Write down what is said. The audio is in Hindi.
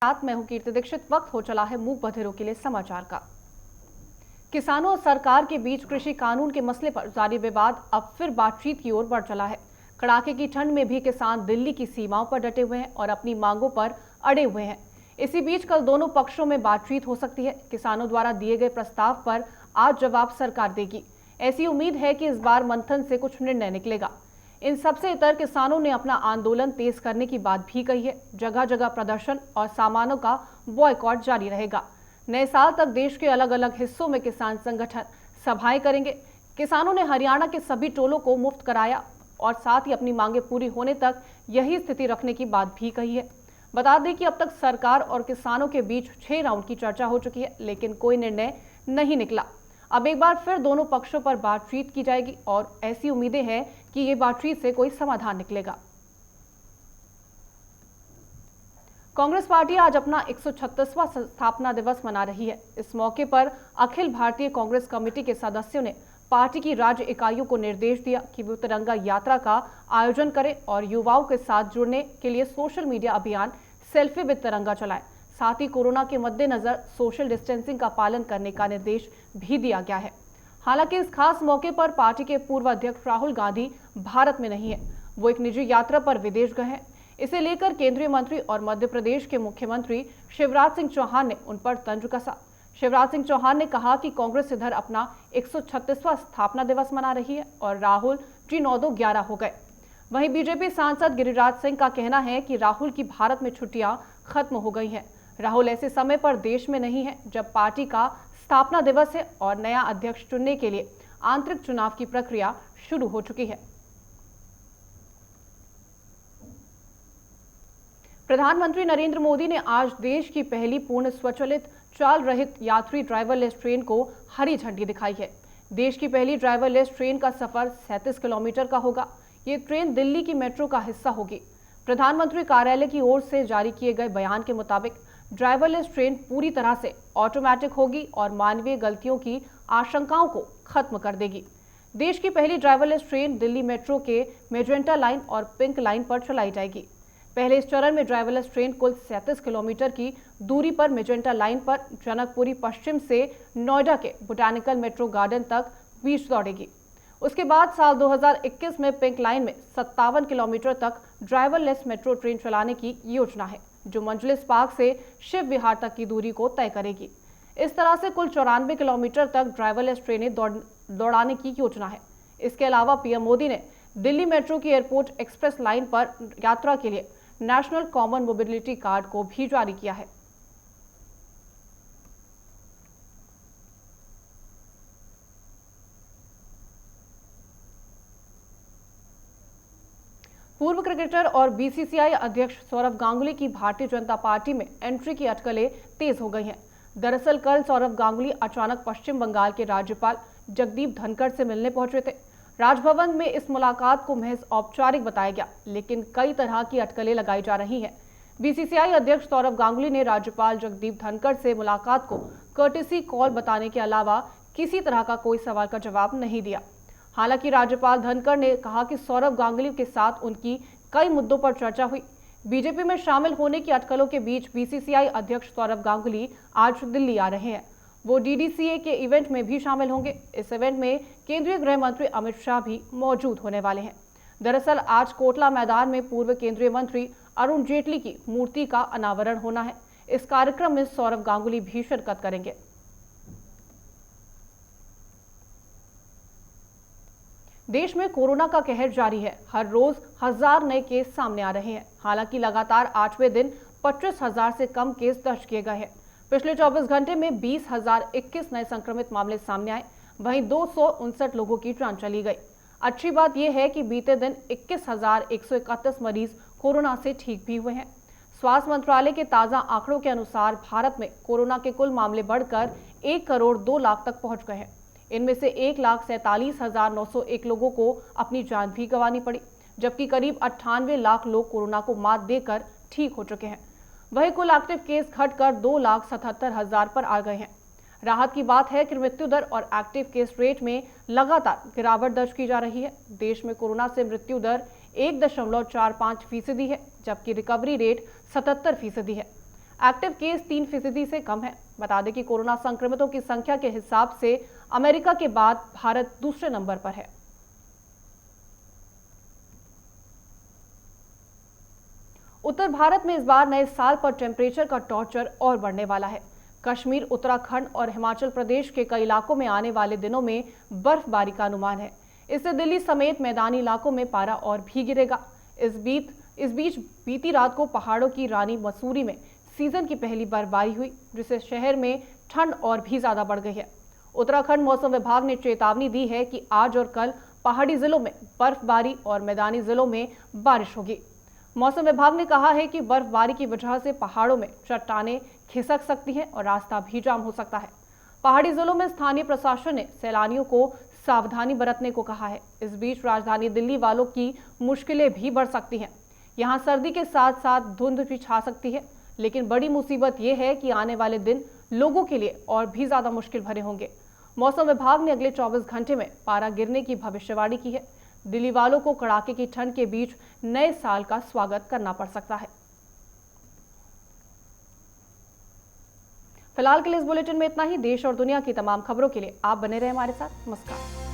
साथ मैं हूं कीर्ति दीक्षित। वक्त हो चला है मूक बधिरों के लिए समाचार का। किसानों और सरकार के बीच कृषि कानून के मसले पर जारी विवाद अब फिर बातचीत की ओर बढ़ चला है। कड़ाके की ठंड में भी किसान दिल्ली की सीमाओं पर डटे हुए हैं और अपनी मांगों पर अड़े हुए हैं। इसी बीच कल दोनों पक्षों में बातचीत हो सकती है। किसानों द्वारा दिए गए प्रस्ताव पर आज जवाब सरकार देगी। ऐसी उम्मीद है कि इस बार मंथन से कुछ निर्णय निकलेगा। इन सबसे इतर किसानों ने अपना आंदोलन तेज करने की बात भी कही है। जगह जगह प्रदर्शन और सामानों का बॉयकॉट जारी रहेगा। नए साल तक देश के अलग अलग हिस्सों में किसान संगठन सभाएं करेंगे। किसानों ने हरियाणा के सभी टोलों को मुफ्त कराया और साथ ही अपनी मांगे पूरी होने तक यही स्थिति रखने की बात भी कही है। बता दें कि अब तक सरकार और किसानों के बीच 6 राउंड की चर्चा हो चुकी है, लेकिन कोई निर्णय नहीं निकला। अब एक बार फिर दोनों पक्षों पर बातचीत की जाएगी और ऐसी उम्मीदें हैं कि ये बातचीत से कोई समाधान निकलेगा। कांग्रेस पार्टी आज अपना 136वां स्थापना दिवस मना रही है। इस मौके पर अखिल भारतीय कांग्रेस कमेटी के सदस्यों ने पार्टी की राज्य इकाइयों को निर्देश दिया कि वो तिरंगा यात्रा का आयोजन करें और युवाओं के साथ जुड़ने के लिए सोशल मीडिया अभियान सेल्फी विद तिरंगा चलाएं। साथ ही कोरोना के मद्देनजर सोशल डिस्टेंसिंग का पालन करने का निर्देश भी दिया गया है। हालांकि इस खास मौके पर पार्टी के पूर्व अध्यक्ष राहुल गांधी भारत में नहीं है। वो एक निजी यात्रा पर विदेश गए हैं। इसे लेकर केंद्रीय मंत्री और मध्य प्रदेश के मुख्यमंत्री शिवराज सिंह चौहान ने उन पर तंज कसा। शिवराज सिंह चौहान ने कहा कि कांग्रेस इधर अपना 136वां स्थापना दिवस मना रही है और राहुल जी 9-11 हो गए। वहीं बीजेपी सांसद गिरिराज सिंह का कहना है कि राहुल की भारत में छुट्टियां खत्म हो गई हैं। राहुल ऐसे समय पर देश में नहीं है जब पार्टी का स्थापना दिवस है और नया अध्यक्ष चुनने के लिए आंतरिक चुनाव की प्रक्रिया शुरू हो चुकी है। प्रधानमंत्री नरेंद्र मोदी ने आज देश की पहली पूर्ण स्वचालित चाल रहित यात्री ड्राइवरलेस ट्रेन को हरी झंडी दिखाई है। देश की पहली ड्राइवरलेस ट्रेन का सफर 37 किलोमीटर का होगा। ये ट्रेन दिल्ली की मेट्रो का हिस्सा होगी। प्रधानमंत्री कार्यालय की ओर से जारी किए गए बयान के मुताबिक ड्राइवरलेस ट्रेन पूरी तरह से ऑटोमेटिक होगी और मानवीय गलतियों की आशंकाओं को खत्म कर देगी। देश की पहली ड्राइवरलेस ट्रेन दिल्ली मेट्रो के मेजेंटा लाइन और पिंक लाइन पर चलाई जाएगी। पहले इस चरण में ड्राइवरलेस ट्रेन कुल 37 किलोमीटर की दूरी पर मेजेंटा लाइन पर जनकपुरी पश्चिम से नोएडा के बोटैनिकल मेट्रो गार्डन तक बीच दौड़ेगी। उसके बाद साल 2021 में पिंक लाइन में 57 किलोमीटर तक ड्राइवरलेस मेट्रो ट्रेन चलाने की योजना है, जो मंजलिस पार्क से शिव विहार तक की दूरी को तय करेगी। इस तरह से कुल 94 किलोमीटर तक ड्राइवरलेस ट्रेनें दौड़ाने की योजना है। इसके अलावा पीएम मोदी ने दिल्ली मेट्रो की एयरपोर्ट एक्सप्रेस लाइन पर यात्रा के लिए नेशनल कॉमन मोबिलिटी कार्ड को भी जारी किया है। पूर्व क्रिकेटर और बीसीसीआई अध्यक्ष सौरव गांगुली की भारतीय जनता पार्टी में एंट्री की अटकलें तेज हो गई हैं। दरअसल कल सौरव गांगुली अचानक पश्चिम बंगाल के राज्यपाल जगदीप धनखड़ से मिलने पहुंचे थे। राजभवन में इस मुलाकात को महज औपचारिक बताया गया, लेकिन कई तरह की अटकलें लगाई जा रही हैं। बीसीसीआई अध्यक्ष सौरव गांगुली ने राज्यपाल जगदीप धनखड़ से मुलाकात को कर्टेसी कॉल बताने के अलावा किसी तरह का कोई सवाल का जवाब नहीं दिया। हालांकि राज्यपाल धनखड़ ने कहा कि सौरव गांगुली के साथ उनकी कई मुद्दों पर चर्चा हुई। बीजेपी में शामिल होने की अटकलों के बीच बीसीसीआई अध्यक्ष सौरव गांगुली आज दिल्ली आ रहे हैं। वो डीडीसीए के इवेंट में भी शामिल होंगे। इस इवेंट में केंद्रीय गृह मंत्री अमित शाह भी मौजूद होने वाले हैं। दरअसल आज कोटला मैदान में पूर्व केंद्रीय मंत्री अरुण जेटली की मूर्ति का अनावरण होना है। इस कार्यक्रम में सौरव गांगुली भी शिरकत करेंगे। देश में कोरोना का कहर जारी है। हर रोज 1000 नए केस सामने आ रहे हैं। हालांकि लगातार 8वें दिन 25,000 से कम केस दर्ज किए गए हैं। पिछले 24 घंटे में 20,021 नए संक्रमित मामले सामने आए। वहीं 259 लोगों की जान चली गई। अच्छी बात यह है कि बीते दिन 21,131 मरीज कोरोना से ठीक भी हुए हैं। स्वास्थ्य मंत्रालय के ताजा आंकड़ों के अनुसार भारत में कोरोना के कुल मामले बढ़कर 1 करोड़ 2 लाख तक पहुंच गए हैं। इनमें से 1,47,901 लोगों को अपनी जान भी गंवानी पड़ी, जबकि करीब 98 लाख लोग कोरोना को मात देकर ठीक हो चुके हैं। वही कुल एक्टिव केस घटकर 2,77,000 पर आ गए हैं। राहत की बात है कि मृत्यु दर और एक्टिव केस रेट में लगातार गिरावट दर्ज की जा रही है। देश में कोरोना से मृत्यु दर 1.45% है, जबकि रिकवरी रेट 77% है। एक्टिव केस 3% से कम है। बता दें कि कोरोना संक्रमितों की संख्या के हिसाब से अमेरिका के बाद भारत दूसरे नंबर पर है। उत्तर भारत में इस बार नए साल पर टेम्परेचर का टॉर्चर और बढ़ने वाला है। कश्मीर, उत्तराखंड और हिमाचल प्रदेश के कई इलाकों में आने वाले दिनों में बर्फबारी का अनुमान है। इससे दिल्ली समेत मैदानी इलाकों में पारा और भी गिरेगा। इस बीच बीती रात को पहाड़ों की रानी मसूरी में सीजन की पहली बर्फबारी हुई, जिससे शहर में ठंड और भी ज्यादा बढ़ गई है। उत्तराखंड मौसम विभाग ने चेतावनी दी है कि आज और कल पहाड़ी जिलों में बर्फबारी और मैदानी जिलों में बारिश होगी। मौसम विभाग ने कहा है कि बर्फबारी की वजह से पहाड़ों में चट्टानें खिसक सकती हैं और रास्ता भी जाम हो सकता है। पहाड़ी जिलों में स्थानीय प्रशासन ने सैलानियों को सावधानी बरतने को कहा है। इस बीच राजधानी दिल्ली वालों की मुश्किलें भी बढ़ सकती हैं। यहाँ सर्दी के साथ साथ धुंध भी छा सकती है, लेकिन बड़ी मुसीबत यह है कि आने वाले दिन लोगों के लिए और भी ज्यादा मुश्किल भरे होंगे। मौसम विभाग ने अगले 24 घंटे में पारा गिरने की भविष्यवाणी की है। दिल्ली वालों को कड़ाके की ठंड के बीच नए साल का स्वागत करना पड़ सकता है। फिलहाल के लिए इस बुलेटिन में इतना ही। देश और दुनिया की तमाम खबरों के लिए आप बने रहे हमारे साथ। नमस्कार।